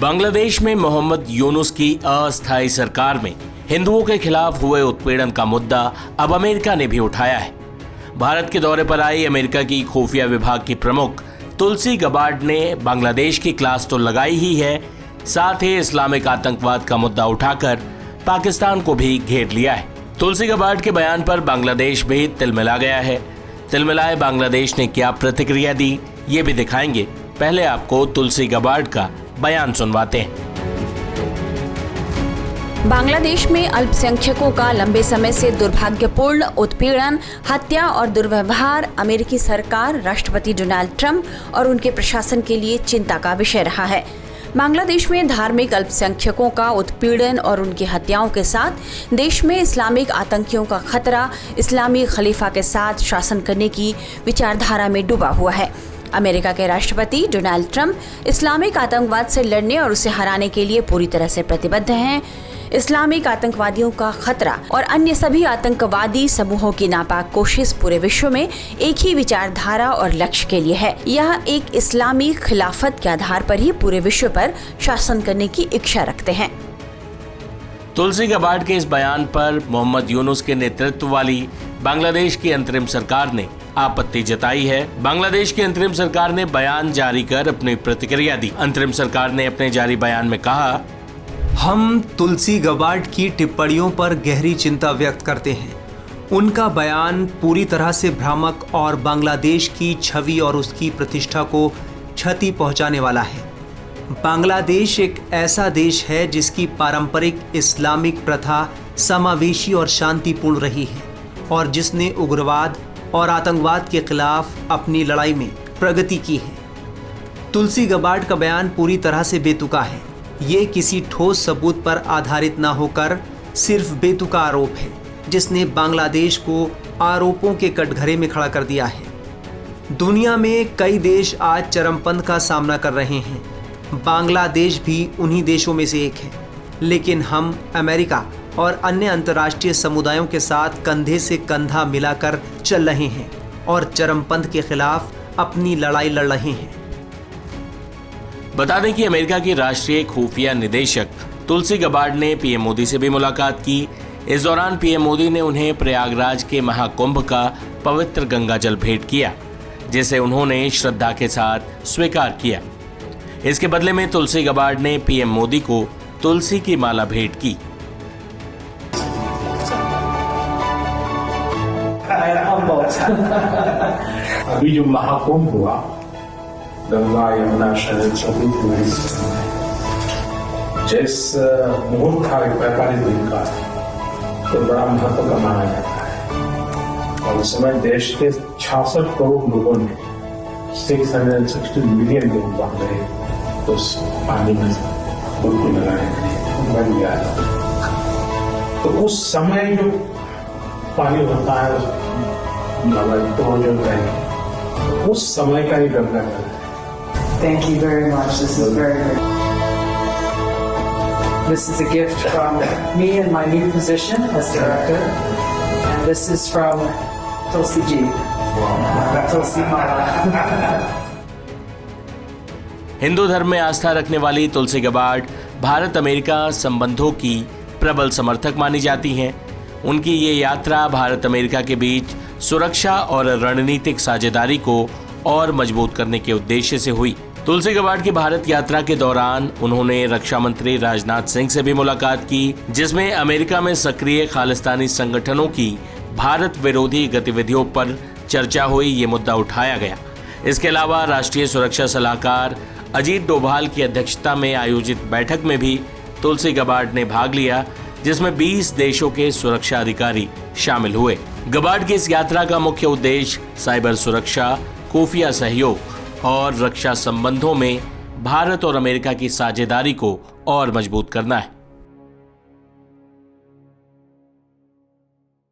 बांग्लादेश में मोहम्मद यूनुस की अस्थायी सरकार में हिंदुओं के खिलाफ हुए उत्पीड़न का मुद्दा अब अमेरिका ने भी उठाया है। भारत के दौरे पर आई अमेरिका की खुफिया विभाग की प्रमुख तुलसी गबार्ड ने बांग्लादेश की क्लास तो लगाई ही है, साथ ही इस्लामिक आतंकवाद का मुद्दा उठाकर पाकिस्तान को भी घेर लिया है। तुलसी गबार्ड के बयान पर बांग्लादेश भी तिलमिला गया है। तिलमिलाए बांग्लादेश ने क्या प्रतिक्रिया दी, ये भी दिखाएंगे। पहले आपको तुलसी गबार्ड का बयान सुनवाते हैं। बांग्लादेश में अल्पसंख्यकों का लंबे समय से दुर्भाग्यपूर्ण उत्पीड़न, हत्या और दुर्व्यवहार अमेरिकी सरकार, राष्ट्रपति डोनाल्ड ट्रंप और उनके प्रशासन के लिए चिंता का विषय रहा है। बांग्लादेश में धार्मिक अल्पसंख्यकों का उत्पीड़न और उनकी हत्याओं के साथ देश में इस्लामिक आतंकियों का खतरा इस्लामी खलीफा के साथ शासन करने की विचारधारा में डूबा हुआ है। अमेरिका के राष्ट्रपति डोनाल्ड ट्रंप इस्लामिक आतंकवाद से लड़ने और उसे हराने के लिए पूरी तरह से प्रतिबद्ध हैं। इस्लामिक आतंकवादियों का खतरा और अन्य सभी आतंकवादी समूहों की नापाक कोशिश पूरे विश्व में एक ही विचारधारा और लक्ष्य के लिए है। यह एक इस्लामी खिलाफत के आधार पर ही पूरे विश्व पर शासन करने की इच्छा रखते हैं। तुलसी गबार्ड के इस बयान पर मोहम्मद यूनुस के नेतृत्व वाली बांग्लादेश की अंतरिम सरकार ने आपत्ति जताई है। बांग्लादेश की अंतरिम सरकार ने बयान जारी कर अपनी प्रतिक्रिया दी। अंतरिम सरकार ने अपने जारी बयान में कहा, हम तुलसी गबार्ड की टिप्पणियों पर गहरी चिंता व्यक्त करते हैं। उनका बयान पूरी तरह से भ्रामक और बांग्लादेश की छवि और उसकी प्रतिष्ठा को क्षति पहुंचाने वाला है। बांग्लादेश एक ऐसा देश है जिसकी पारंपरिक इस्लामिक प्रथा समावेशी और शांतिपूर्ण रही है और जिसने उग्रवाद और आतंकवाद के खिलाफ अपनी लड़ाई में प्रगति की है। तुलसी गबार्ड का बयान पूरी तरह से बेतुका है। ये किसी ठोस सबूत पर आधारित न होकर सिर्फ बेतुका आरोप है, जिसने बांग्लादेश को आरोपों के कटघरे में खड़ा कर दिया है। दुनिया में कई देश आज चरमपंथ का सामना कर रहे हैं। बांग्लादेश भी उन्हीं देशों में से एक है, लेकिन हम अमेरिका और अन्य अंतर्राष्ट्रीय समुदायों के साथ कंधे से कंधा मिलाकर चल रहे हैं और चरमपंथ के खिलाफ अपनी लड़ाई लड़ रहे हैं। बता दें कि अमेरिका की राष्ट्रीय खुफिया निदेशक तुलसी गबार्ड ने पीएम मोदी से भी मुलाकात की। इस दौरान पीएम मोदी ने उन्हें प्रयागराज के महाकुंभ का पवित्र गंगाजल भेंट किया, जिसे उन्होंने श्रद्धा के साथ स्वीकार किया। इसके बदले में तुलसी गबार्ड ने पीएम मोदी को तुलसी की माला भेंट की। अभी जो महाकुंभ हुआ, गंगा यमुना शरद सभी जिस मुहूर्त था 45 दिन का, तो बड़ा महत्व का माना जाता है। और उस समय देश के 66 करोड़ लोगों ने 660 मिलियन लोग बांध रहे उस पानी में डुबकी लगाने के लिए बन गया। तो उस समय जो पानी होता है उस समय का ही गंगा जल है। Thank you very much. This is very good. This is a gift from me in my new position as director, and this is from Tulsi ji. Tulsi Mala. Hindu धर्म में आस्था रखने वाली तुलसी गबार्ड भारत अमेरिका संबंधों की प्रबल समर्थक मानी जाती हैं। उनकी ये यात्रा भारत अमेरिका के बीच सुरक्षा और रणनीतिक साझेदारी को और मजबूत करने के उद्देश्य से हुई। तुलसी गबार्ड की भारत यात्रा के दौरान उन्होंने रक्षा मंत्री राजनाथ सिंह से भी मुलाकात की, जिसमें अमेरिका में सक्रिय खालिस्तानी संगठनों की भारत विरोधी गतिविधियों पर चर्चा हुई। ये मुद्दा उठाया गया। इसके अलावा राष्ट्रीय सुरक्षा सलाहकार अजीत डोभाल की अध्यक्षता में आयोजित बैठक में भी तुलसी गबार्ड ने भाग लिया, जिसमें 20 देशों के सुरक्षा अधिकारी शामिल हुए। गबार्ड की इस यात्रा का मुख्य उद्देश्य साइबर सुरक्षा, खुफिया सहयोग और रक्षा संबंधों में भारत और अमेरिका की साझेदारी को और मजबूत करना है।